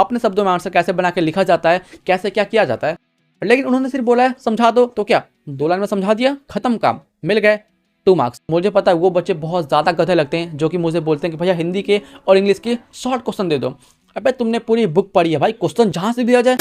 अपने शब्दों में आंसर कैसे बना के लिखा जाता है, कैसे क्या किया जाता है। लेकिन उन्होंने सिर्फ बोला है समझा दो, तो क्या 2 लाइन में समझा दिया, खत्म काम, मिल गए 2 मार्क्स। मुझे पता है वो बच्चे बहुत ज़्यादा गधे लगते हैं जो कि मुझे बोलते हैं कि भैया हिंदी के और इंग्लिश के शॉर्ट क्वेश्चन दे दो। अबे तुमने पूरी बुक पढ़ी है भाई, क्वेश्चन जहाँ से भी आ जाए।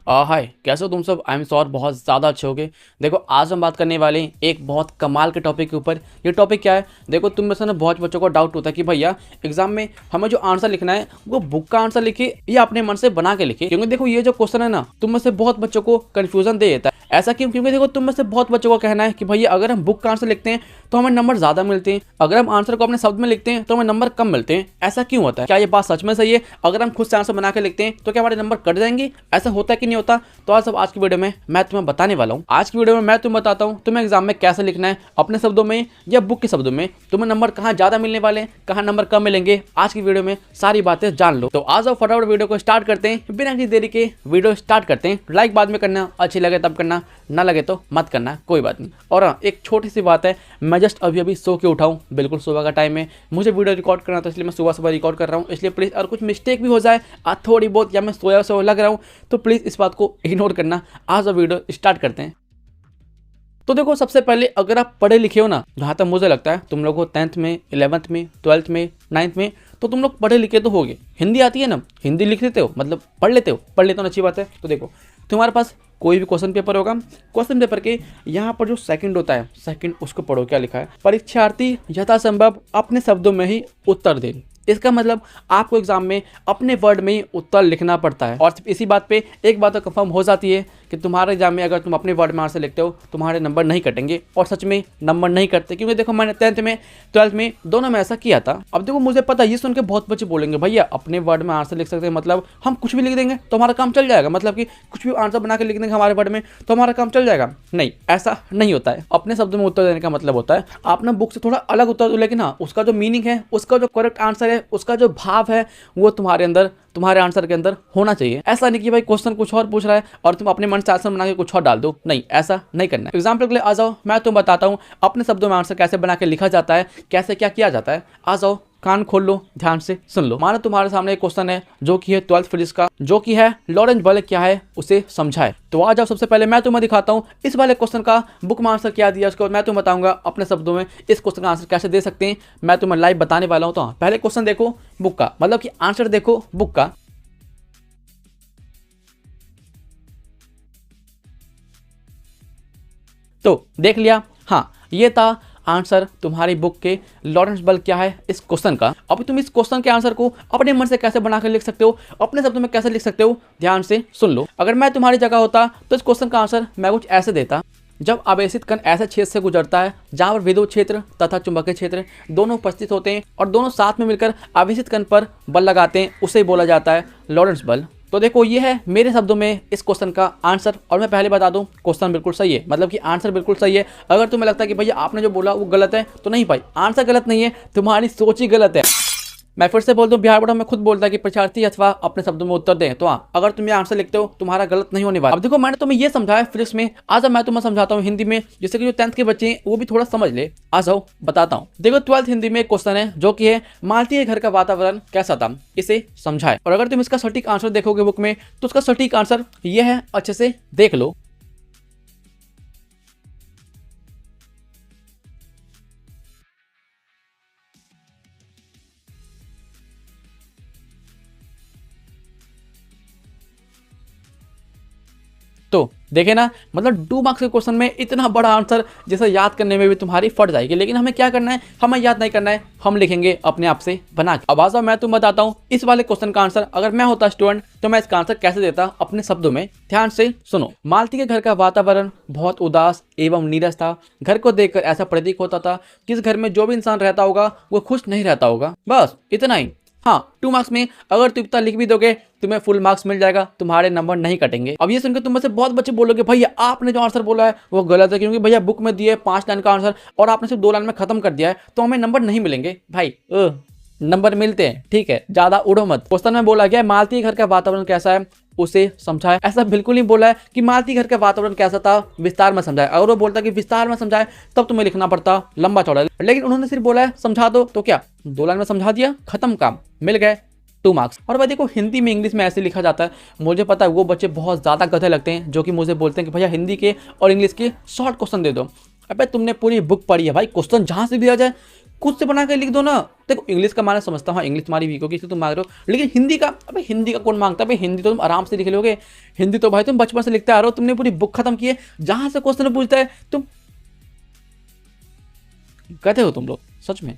हाय, कैसे हो तुम सब? आई एम श्योर बहुत ज़्यादा अच्छे होगे। देखो आज हम बात करने वाले हैं एक बहुत कमाल के टॉपिक के ऊपर। ये टॉपिक क्या है? देखो तुम में से ना बहुत बच्चों को डाउट होता है कि भैया एग्जाम में हमें जो आंसर लिखना है वो बुक का आंसर लिखे या अपने मन से बना के लिखे। क्योंकि देखो ये जो क्वेश्चन है ना, तुम में से बहुत बच्चों को कन्फ्यूजन दे देता है। ऐसा क्यों? क्योंकि देखो तुम में से बहुत बच्चों का कहना है कि भैया अगर हम बुक का आंसर लिखते हैं तो हमें नंबर ज़्यादा मिलते हैं, अगर हम आंसर को अपने शब्द में लिखते हैं तो हमें नंबर कम मिलते हैं। ऐसा क्यों होता है? क्या ये बात सच में सही है? अगर हम खुद से आंसर बना के लिखते हैं तो क्या हमारे नंबर कट जाएंगे? ऐसा होता है कि नहीं होता? तो आज की वीडियो में मैं तुम्हें बताने वाला हूँ। आज की वीडियो में मैं तुम्हें बताता हूँ तुम्हें एग्जाम में कैसे लिखना है, अपने शब्दों में या बुक के शब्दों में, तुम्हें नंबर कहाँ ज्यादा मिलने वाले हैं, कहाँ नंबर कम मिलेंगे। आज की वीडियो में सारी बातें जान लो। तो आज आओ फटाफट वीडियो को स्टार्ट करते हैं, बिना किसी देरी के वीडियो स्टार्ट करते हैं। लाइक बाद में करना, अच्छी लगे तब करना, ना लगे तो मत करना, कोई बात नहीं। और हाँ, एक छोटी सी बात है, मैं जस्ट अभी सो के उठाऊँ, बिल्कुल सुबह का टाइम है, मुझे वीडियो रिकॉर्ड करना था, इसलिए मैं सुबह रिकॉर्ड कर रहा हूँ। इसलिए प्लीज़ और कुछ मिस्टेक भी हो जाए आज थोड़ी बहुत, या मैं सोया लग रहा हूँ, तो प्लीज़ इस बात को इग्नोर करना। आज वीडियो स्टार्ट करते हैं। तो देखो सबसे पहले अगर आप पढ़े लिखे हो ना, जहाँ तक मुझे लगता है तुम लोग हो 10th में, 11th में, 12th में, 9th में, तो तुम लोग पढ़े लिखे तो होगे। हिंदी आती है ना, हिंदी लिख लेते हो, मतलब पढ़ लेते हो ना, अच्छी बात है। तो देखो तुम्हारे पास कोई भी क्वेश्चन पेपर होगा, क्वेश्चन पेपर के यहाँ पर जो सेकंड होता है, सेकंड उसको पढ़ो क्या लिखा है। परीक्षार्थी यथासंभव अपने शब्दों में ही उत्तर दे। इसका मतलब आपको एग्जाम में अपने वर्ड में ही उत्तर लिखना पड़ता है। और इसी बात पे एक बात तो कंफर्म हो जाती है कि तुम्हारे एग्जाम में अगर तुम अपने वर्ड में आंसर लिखते हो तुम्हारे नंबर नहीं कटेंगे। और सच में नंबर नहीं कटते, क्योंकि देखो मैंने 10th में 12th में दोनों में ऐसा किया था। अब देखो मुझे पता है, ये सुन के बहुत बच्चे बोलेंगे भैया अपने वर्ड में आंसर लिख सकते हैं, मतलब हम कुछ भी लिख देंगे तो हमारा काम चल जाएगा, मतलब कि कुछ भी आंसर बना के लिख देंगे हमारे वर्ड में तो हमारा काम चल जाएगा। नहीं, ऐसा नहीं होता है। अपने शब्दों में उत्तर देने का मतलब होता है आपने बुक से थोड़ा अलग उत्तर दो, लेकिन हाँ उसका जो मीनिंग है, उसका जो करेक्ट आंसर है, उसका जो भाव है, वो तुम्हारे अंदर, तुम्हारे आंसर के अंदर होना चाहिए। ऐसा नहीं कि भाई क्वेश्चन कुछ और पूछ रहा है और तुम अपने मन से आंसर बना के कुछ और डाल दो। नहीं, ऐसा नहीं करना है। एग्जाम्पल के लिए आ जाओ, मैं तुम्हें बताता हूँ अपने शब्दों में आंसर कैसे बना के लिखा जाता है, कैसे क्या किया जाता है। आ जाओ, कान खोल लो, ध्यान से सुन लो। मानो तुम्हारे सामने एक क्वेश्चन है जो कि है 12th फिजिक्स का, जो कि है लॉरेंज बल क्या है उसे समझाए। तो आ जाओ, सबसे पहले मैं तुम्हें दिखाता हूँ इस वाले क्वेश्चन का बुक में आंसर क्या दिया, उसके बाद मैं तुम्हें बताऊंगा अपने शब्दों में इस क्वेश्चन का आंसर कैसे दे सकते हैं। मैं तुम्हें लाइव बताने वाला हूँ। तो पहले क्वेश्चन देखो बुक का, मतलब कि आंसर देखो बुक का। तो देख लिया, हाँ ये था आंसर तुम्हारी बुक के लॉरेंस बल क्या है इस क्वेश्चन का। अब तुम इस क्वेश्चन के आंसर को अपने मन से कैसे बनाकर लिख सकते हो, अपने शब्दों में कैसे लिख सकते हो, ध्यान से सुन लो। अगर मैं तुम्हारी जगह होता तो इस क्वेश्चन का आंसर मैं कुछ ऐसे देता। जब आवेशित कण ऐसे क्षेत्र से गुजरता है जहां पर विद्युत क्षेत्र तथा चुंबकीय क्षेत्र दोनों उपस्थित होते हैं और दोनों साथ में मिलकर आवेशित कण पर बल लगाते हैं, उसे बोला जाता है लॉरेंस बल। तो देखो ये है मेरे शब्दों में इस क्वेश्चन का आंसर। और मैं पहले बता दूं क्वेश्चन बिल्कुल सही है, मतलब कि आंसर बिल्कुल सही है। अगर तुम्हें लगता है कि भैया आपने जो बोला वो गलत है, तो नहीं भाई, आंसर गलत नहीं है, तुम्हारी सोच ही गलत है। मैं फिर से बोल दूं, बिहार बोर्ड में खुद बोलता है कि परीक्षार्थी अथवा अपने शब्दों में उत्तर दें। तो हाँ, अगर तुम ये आंसर लिखते हो तुम्हारा गलत नहीं होने वाला। अब देखो मैंने तुम्हें ये समझाया फिजिक्स में, आज मैं तुम्हें समझाता हूँ हिंदी में, जिससे कि जो 10th के बच्चे हैं वो भी थोड़ा समझ ले। आ जाओ बताता हूँ। देखो 12th हिंदी में एक क्वेश्चन है जो कि है मालती के घर का वातावरण कैसा था, इसे समझाए। और अगर तुम इसका सटीक आंसर देखोगे बुक में तो उसका सटीक आंसर ये है, अच्छे से देख लो। तो देखे ना, मतलब 2 मार्क्स के क्वेश्चन में इतना बड़ा आंसर जिसे याद करने में भी तुम्हारी फट जाएगी। लेकिन हमें क्या करना है, हमें याद नहीं करना है, हम लिखेंगे अपने आप से बना के। अब आजा मैं तुम्हें बताता हूँ इस वाले क्वेश्चन का आंसर। अगर मैं होता स्टूडेंट तो मैं इसका आंसर कैसे देता अपने शब्दों में, ध्यान से सुनो। मालती के घर का वातावरण बहुत उदास एवं नीरस था। घर को देखकर ऐसा प्रतीक होता था कि इस घर में जो भी इंसान रहता होगा वो खुश नहीं रहता होगा। बस इतना ही। हाँ, 2 मार्क्स में अगर तुम इतना लिख भी दोगे तुम्हें फुल मार्क्स मिल जाएगा, तुम्हारे नंबर नहीं कटेंगे। अब ये सुनकर तुम में से बहुत बच्चे बोलोगे भैया आपने जो आंसर बोला है वो गलत है, क्योंकि भैया बुक में दिए 5 लाइन का आंसर और आपने सिर्फ 2 लाइन में खत्म कर दिया है, तो हमें नंबर नहीं मिलेंगे। भाई नंबर मिलते हैं, ठीक है, ज्यादा उड़ो मत। क्वेश्चन में बोला गया मालती घर का वातावरण कैसा है उसे समझाए। ऐसा बिल्कुल नहीं बोला है कि मालती घर का वातावरण कैसा था विस्तार में समझाए। अगर वो बोलता कि विस्तार में समझाए तब तुम्हें लिखना पड़ता लंबा चौड़ा, लेकिन उन्होंने सिर्फ बोला है समझा दो, तो क्या 2 लाइन में समझा दिया, खत्म काम, मिल गए 2 मार्क्स। और भाई देखो हिंदी में इंग्लिश में ऐसे लिखा जाता है, मुझे पता है वो बच्चे बहुत ज़्यादा गधे लगते हैं जो कि मुझे बोलते हैं कि भैया हिंदी के और इंग्लिश के शॉर्ट क्वेश्चन दे दो। अबे तुमने पूरी बुक पढ़ी है भाई, क्वेश्चन जहाँ से भी आ जाए खुद से बना के लिख दो ना। देखो इंग्लिश का माना समझता हूँ, इंग्लिश तुम्हारी वीक होगी इसलिए तुम मांग रहे हो, लेकिन हिंदी का, अबे हिंदी का कौन मांगता है भाई? हिंदी तो तुम आराम से लिख लोगे, हिंदी तो भाई तुम बचपन से लिखते आ रहे हो, तुमने पूरी बुक खत्म की है, जहाँ से क्वेश्चन पूछता है तुम कहते हो तुम लोग सच में।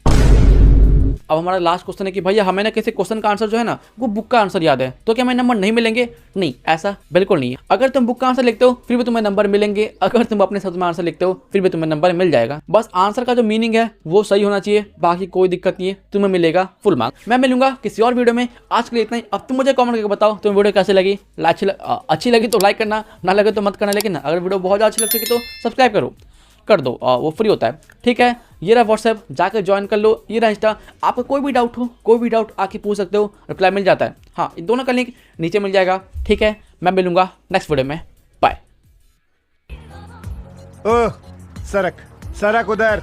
अब हमारा लास्ट क्वेश्चन है कि भैया हमें ना किसी क्वेश्चन का आंसर जो है ना वो बुक का आंसर याद है, तो क्या हमें नंबर नहीं मिलेंगे? नहीं, ऐसा बिल्कुल नहीं है। अगर तुम बुक का आंसर लिखते हो फिर भी तुम्हें नंबर मिलेंगे, अगर तुम अपने शब्द में आंसर लिखते हो फिर भी तुम्हें नंबर मिल जाएगा। बस आंसर का जो मीनिंग है वो सही होना चाहिए, बाकी कोई दिक्कत नहीं है, तुम्हें मिलेगा फुल मार्क्स। मैं मिलूंगा किसी और वीडियो में, आज के लिए इतना ही। अब तुम मुझे कमेंट करके बताओ तुम्हें वीडियो कैसे लगी। अच्छी लगी तो लाइक करना, ना लगे तो मत करना, लेकिन अगर वीडियो बहुत ज़्यादा अच्छी लग सके तो सब्सक्राइब कर दो, वो फ्री होता है। ठीक है, ये रहा व्हाट्सएप, जाकर ज्वाइन कर लो, ये रहा इंस्टा। आपका कोई भी डाउट हो, कोई भी डाउट आके पूछ सकते हो, रिप्लाई मिल जाता है। हाँ, इन दोनों का लिंक नीचे मिल जाएगा। ठीक है, मैं मिलूंगा नेक्स्ट वीडियो में, बाय। ओह, सरक सरक उधर।